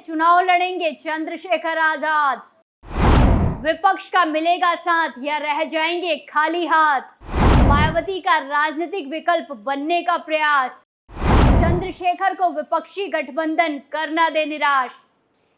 चुनाव लड़ेंगे चंद्रशेखर आजाद। विपक्ष का मिलेगा साथ या रह जाएंगे खाली हाथ। मायावती का राजनीतिक विकल्प बनने का प्रयास। चंद्रशेखर को विपक्षी गठबंधन करना दे निराश।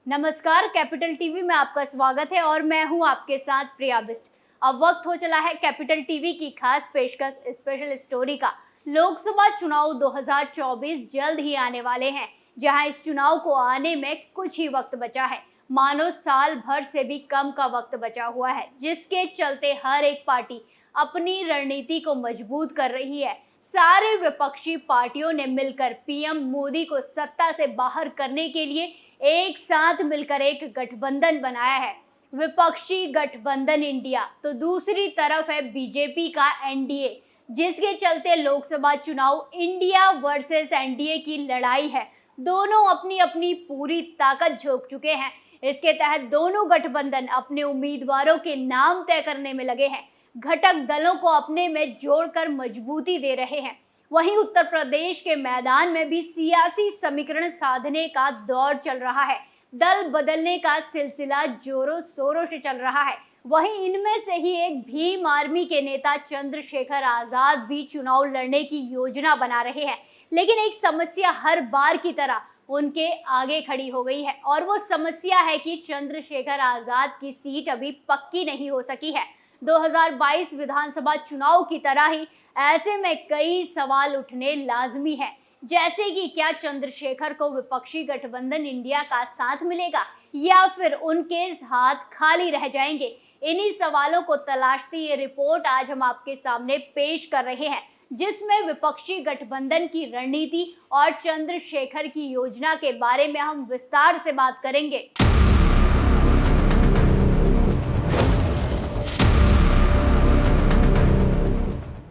नमस्कार, कैपिटल टीवी में आपका स्वागत है और मैं हूं आपके साथ प्रिया बिस्ट। अब वक्त हो चला है कैपिटल टीवी की खास पेशकश स्पेशल स्टोरी का। लोकसभा चुनाव 2024 जल्द ही आने वाले हैं, जहां इस चुनाव को आने में कुछ ही वक्त बचा है। मानो साल भर से भी कम का वक्त बचा हुआ है, जिसके चलते हर एक पार्टी अपनी रणनीति को मजबूत कर रही है। सारे विपक्षी पार्टियों ने मिलकर पीएम मोदी को सत्ता से बाहर करने के लिए एक साथ मिलकर एक गठबंधन बनाया है, विपक्षी गठबंधन इंडिया। तो दूसरी तरफ है बीजेपी का एनडीए, जिसके चलते लोकसभा चुनाव इंडिया वर्सेस एनडीए की लड़ाई है। दोनों अपनी अपनी पूरी ताकत झोंक चुके हैं। इसके तहत दोनों गठबंधन अपने उम्मीदवारों के नाम तय करने में लगे हैं, घटक दलों को अपने में जोड़कर मजबूती दे रहे हैं। वहीं उत्तर प्रदेश के मैदान में भी सियासी समीकरण साधने का दौर चल रहा है। दल बदलने का सिलसिला जोरों शोरों से चल रहा है। वहीं इनमें से ही एक भीम आर्मी के नेता चंद्रशेखर आजाद भी चुनाव लड़ने की योजना बना रहे हैं, लेकिन एक समस्या हर बार की तरह उनके आगे खड़ी हो गई है, और वो समस्या है कि चंद्रशेखर आजाद की सीट अभी पक्की नहीं हो सकी है। 2022 विधानसभा चुनाव की तरह ही ऐसे में कई सवाल उठने लाजमी है, जैसे कि क्या चंद्रशेखर को विपक्षी गठबंधन इंडिया का साथ मिलेगा या फिर उनके हाथ खाली रह जाएंगे। इन्हीं सवालों को तलाशती ये रिपोर्ट आज हम आपके सामने पेश कर रहे हैं, जिसमें विपक्षी गठबंधन की रणनीति और चंद्रशेखर की योजना के बारे में हम विस्तार से बात करेंगे।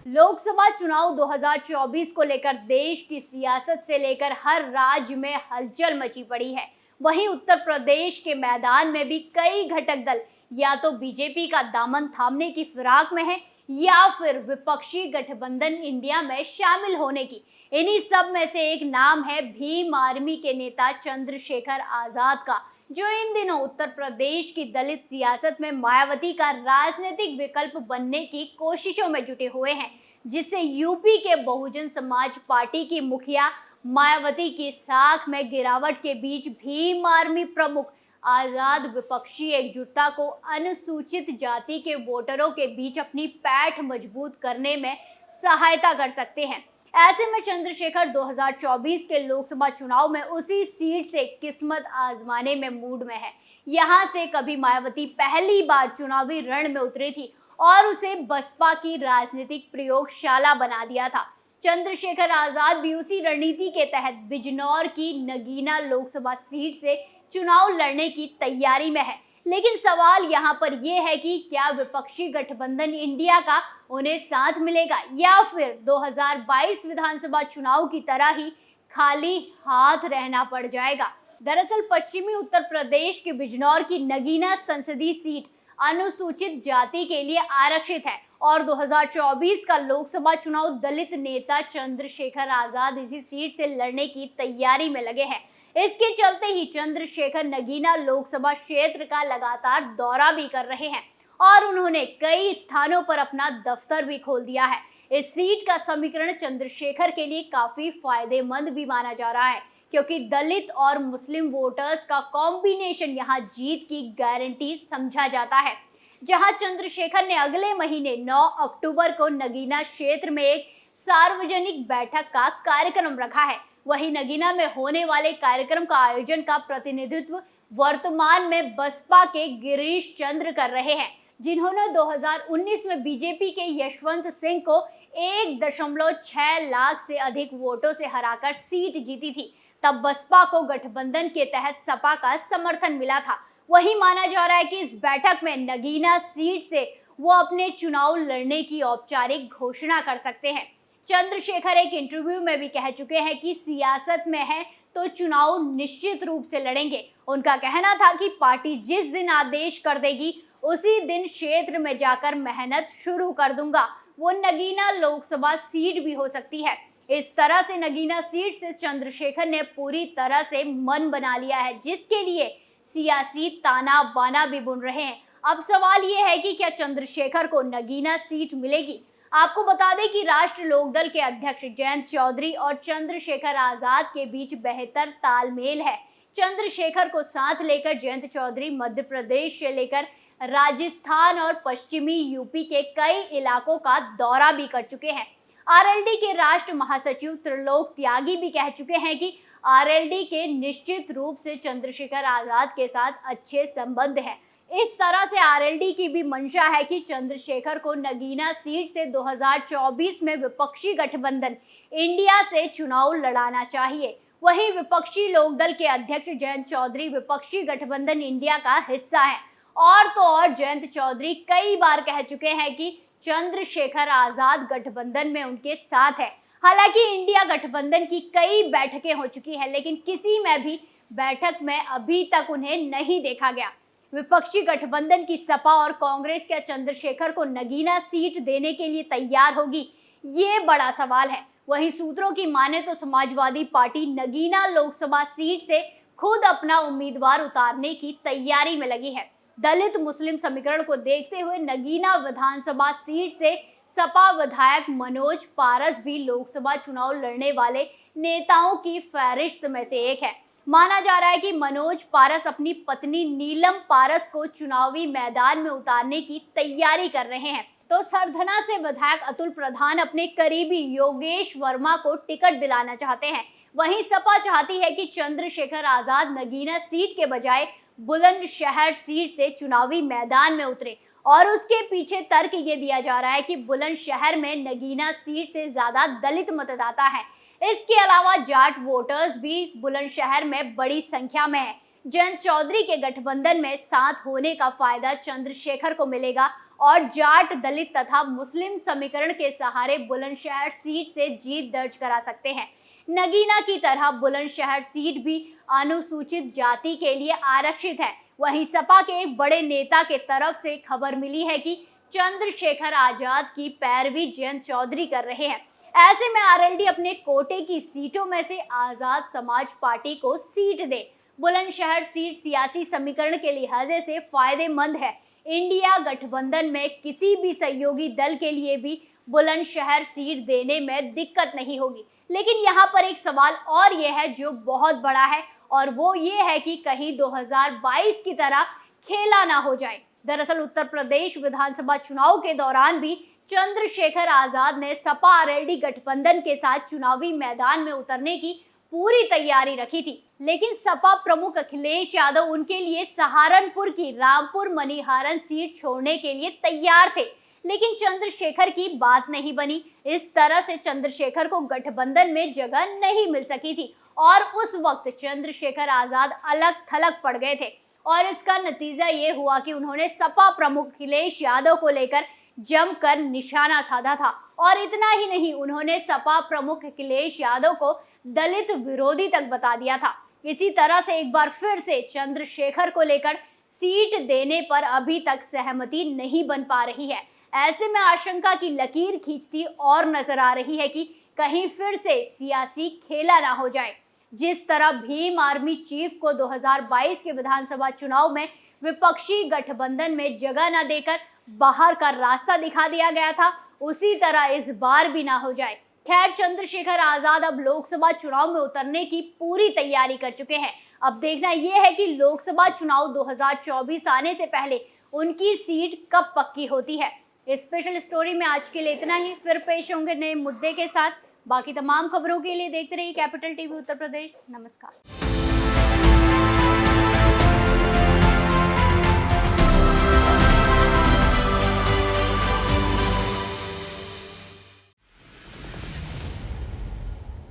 लोकसभा चुनाव 2024 को लेकर देश की सियासत से लेकर हर राज्य में हलचल मची पड़ी है। वहीं उत्तर प्रदेश के मैदान में भी कई घटक दल या तो बीजेपी का दामन थामने की फिराक में है या फिर विपक्षी गठबंधन इंडिया में शामिल होने की। इन्हीं सब में से एक नाम है भीम आर्मी के नेता चंद्रशेखर आजाद का, जो इन दिनों उत्तर प्रदेश की दलित सियासत में मायावती का राजनीतिक विकल्प बनने की कोशिशों में जुटे हुए हैं, जिससे यूपी के बहुजन समाज पार्टी की मुखिया मायावती की साख में गिरावट के बीच भीम आर्मी प्रमुख आजाद विपक्षी एकजुटता को अनुसूचित जाति के वोटरों के बीच अपनी पैठ मजबूत करने में सहायता कर सकते हैं। ऐसे में चंद्रशेखर 2024 के लोकसभा चुनाव में उसी सीट से किस्मत आजमाने में मूड में है। यहां से कभी मायावती पहली बार चुनावी रण में उतरी थी और उसे बसपा की राजनीतिक प्रयोगशाला बना दिया था। चंद्रशेखर आजाद भी उसी रणनीति के तहत बिजनौर की नगीना लोकसभा सीट से चुनाव लड़ने की तैयारी में है। लेकिन सवाल यहाँ पर यह है कि क्या विपक्षी गठबंधन इंडिया का उन्हें साथ मिलेगा या फिर 2022 विधानसभा चुनाव की तरह ही खाली हाथ रहना पड़ जाएगा। दरअसल पश्चिमी उत्तर प्रदेश के बिजनौर की नगीना संसदीय सीट अनुसूचित जाति के लिए आरक्षित है और 2024 का लोकसभा चुनाव दलित नेता चंद्रशेखर आजाद इसी सीट से लड़ने की तैयारी में लगे हैं। इसके चलते ही चंद्रशेखर नगीना लोकसभा क्षेत्र का लगातार दौरा भी कर रहे हैं और उन्होंने कई स्थानों पर अपना दफ्तर भी खोल दिया है। इस सीट का समीकरण चंद्रशेखर के लिए काफी फायदेमंद भी माना जा रहा है, क्योंकि दलित और मुस्लिम वोटर्स का कॉम्बिनेशन यहां जीत की गारंटी समझा जाता है। जहां चंद्रशेखर ने अगले महीने 9 अक्टूबर को नगीना क्षेत्र में एक सार्वजनिक बैठक का कार्यक्रम रखा है। वहीं नगीना में होने वाले कार्यक्रम का आयोजन का प्रतिनिधित्व वर्तमान में बसपा के गिरीश चंद्र कर रहे हैं, जिन्होंने 2019 में बीजेपी के यशवंत सिंह को 1.6 लाख से अधिक वोटों से हराकर सीट जीती थी। तब बसपा को गठबंधन के तहत सपा का समर्थन मिला था। वही माना जा रहा है कि इस बैठक में नगीना सीट से वो अपने चुनाव लड़ने की औपचारिक घोषणा कर सकते हैं। चंद्रशेखर एक इंटरव्यू में भी कह चुके हैं कि सियासत में है तो चुनाव निश्चित रूप से लड़ेंगे। उनका कहना था कि पार्टी जिस दिन आदेश कर देगी उसी दिन क्षेत्र में जाकर मेहनत शुरू कर दूंगा। वो नगीना लोकसभा सीट भी हो सकती है। इस तरह से नगीना सीट से चंद्रशेखर ने पूरी तरह से मन बना लिया है, जिसके लिए सियासी ताना बाना भी बुन रहे हैं। अब सवाल ये है कि क्या चंद्रशेखर को नगीना सीट मिलेगी? आपको बता दें कि राष्ट्र लोकदल के अध्यक्ष जयंत चौधरी और चंद्रशेखर आजाद के बीच बेहतर तालमेल है। चंद्रशेखर को साथ लेकर जयंत चौधरी मध्य प्रदेश से लेकर राजस्थान और पश्चिमी यूपी के कई इलाकों का दौरा भी कर चुके हैं। आरएलडी के राष्ट्र महासचिव त्रिलोक त्यागी भी कह चुके हैं कि आरएलडी के निश्चित रूप से चंद्रशेखर आजाद के साथ अच्छे संबंध हैं। इस तरह से आरएलडी की भी मंशा है कि चंद्रशेखर को नगीना सीट से 2024 में विपक्षी गठबंधन इंडिया से चुनाव लड़ाना चाहिए। वहीं विपक्षी लोकदल के अध्यक्ष जयंत चौधरी विपक्षी गठबंधन इंडिया का हिस्सा है और तो और जयंत चौधरी कई बार कह चुके हैं कि चंद्रशेखर आजाद गठबंधन में उनके साथ है। हालांकि इंडिया गठबंधन की कई बैठकें हो चुकी है, लेकिन किसी में भी बैठक में अभी तक उन्हें नहीं देखा गया। विपक्षी गठबंधन की सपा और कांग्रेस क्या चंद्रशेखर को नगीना सीट देने के लिए तैयार होगी? ये बड़ा सवाल है। वहीं सूत्रों की माने तो समाजवादी पार्टी नगीना लोकसभा सीट से खुद अपना उम्मीदवार उतारने की तैयारी में लगी है। दलित मुस्लिम समीकरण को देखते हुए नगीना विधानसभा सीट से सपा विधायक मनोज पारस भी लोकसभा चुनाव लड़ने वाले नेताओं की फहरिस्त में से एक है। माना जा रहा है कि मनोज पारस अपनी पत्नी नीलम पारस को चुनावी मैदान में उतारने की तैयारी कर रहे हैं, तो सरधना से विधायक अतुल प्रधान अपने करीबी योगेश वर्मा को टिकट दिलाना चाहते हैं। वहीं सपा चाहती है कि चंद्रशेखर आजाद नगीना सीट के बजाय बुलंदशहर सीट से चुनावी मैदान में उतरे और उसके पीछे तर्क ये दिया जा रहा है कि बुलंदशहर में नगीना सीट से ज्यादा दलित मतदाता है। इसके अलावा जाट वोटर्स भी बुलंदशहर में बड़ी संख्या में है। जयंत चौधरी के गठबंधन में साथ होने का फायदा चंद्रशेखर को मिलेगा और जाट दलित तथा मुस्लिम समीकरण के सहारे बुलंदशहर सीट से जीत दर्ज करा सकते हैं। नगीना की तरह बुलंदशहर सीट भी अनुसूचित जाति के लिए आरक्षित है। वहीं सपा के एक बड़े नेता के तरफ से खबर मिली है कि चंद्रशेखर आजाद की पैरवी जयंत चौधरी कर रहे हैं। ऐसे में आरएलडी अपने कोटे की सीटों में से आजाद समाज पार्टी को सीट दे। बुलंदशहर सीट सियासी समीकरण के लिहाजे से फायदेमंद है। इंडिया गठबंधन में किसी भी सहयोगी दल के लिए भी बुलंदशहर सीट देने में दिक्कत नहीं होगी। लेकिन यहाँ पर एक सवाल और ये है जो बहुत बड़ा है, और वो ये है कि कहीं 2022 की तरह खेला ना हो जाए। दरअसल उत्तर प्रदेश विधानसभा चुनाव के दौरान भी चंद्रशेखर आजाद ने सपा आरएलडी गठबंधन के साथ चुनावी मैदान में उतरने की पूरी तैयारी रखी थी, लेकिन सपा प्रमुख अखिलेश यादव उनके लिए सहारनपुर की रामपुर मनिहारन सीट छोड़ने के लिए तैयार थे, लेकिन चंद्रशेखर की बात नहीं बनी। इस तरह से चंद्रशेखर को गठबंधन में जगह नहीं मिल सकी थी और उस वक्त चंद्रशेखर आजाद अलग थलग पड़ गए थे और इसका नतीजा ये हुआ कि उन्होंने सपा प्रमुख अखिलेश यादव को लेकर जमकर निशाना साधा था। और इतना ही नहीं, उन्होंने सपा प्रमुख अखिलेश यादव को दलित विरोधी तक बता दिया था। इसी तरह से एक बार फिर से चंद्रशेखर को लेकर सीट देने पर अभी तक सहमति नहीं बन पा रही है। ऐसे में आशंका की लकीर खींचती और नजर आ रही है कि कहीं फिर से सियासी खेला ना हो जाए। जिस तरह भीम आर्मी चीफ को 2022 के विधानसभा चुनाव में विपक्षी गठबंधन में जगह न देकर बाहर का रास्ता दिखा दिया गया था, उसी तरह इस बार भी ना हो जाए। खैर, चंद्रशेखर आजाद अब लोकसभा चुनाव में उतरने की पूरी तैयारी कर चुके हैं। अब देखना यह है कि लोकसभा चुनाव 2024 आने से पहले उनकी सीट कब पक्की होती है। इस स्पेशल स्टोरी में आज के लिए इतना ही। फिर पेश होंगे नए मुद्दे के साथ। बाकी तमाम खबरों के लिए देखते रहिए कैपिटल टीवी उत्तर प्रदेश। नमस्कार।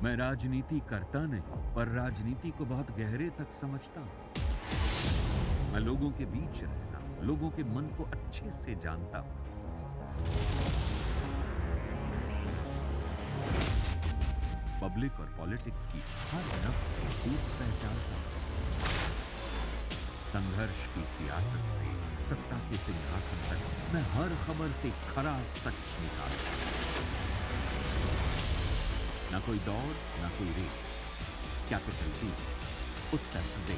मैं राजनीति करता नहीं, पर राजनीति को बहुत गहरे तक समझता हूं। मैं लोगों के बीच रहता हूं, लोगों के मन को अच्छे से जानता हूं। पब्लिक और पॉलिटिक्स की हर नब्ज को खूब पहचानता हूं। संघर्ष की सियासत से सत्ता के सिंहासन तक मैं हर खबर से खरा सच निकालता हूं। ना कोई दौड़, ना कोई race. Capital B, Uttar Pradesh.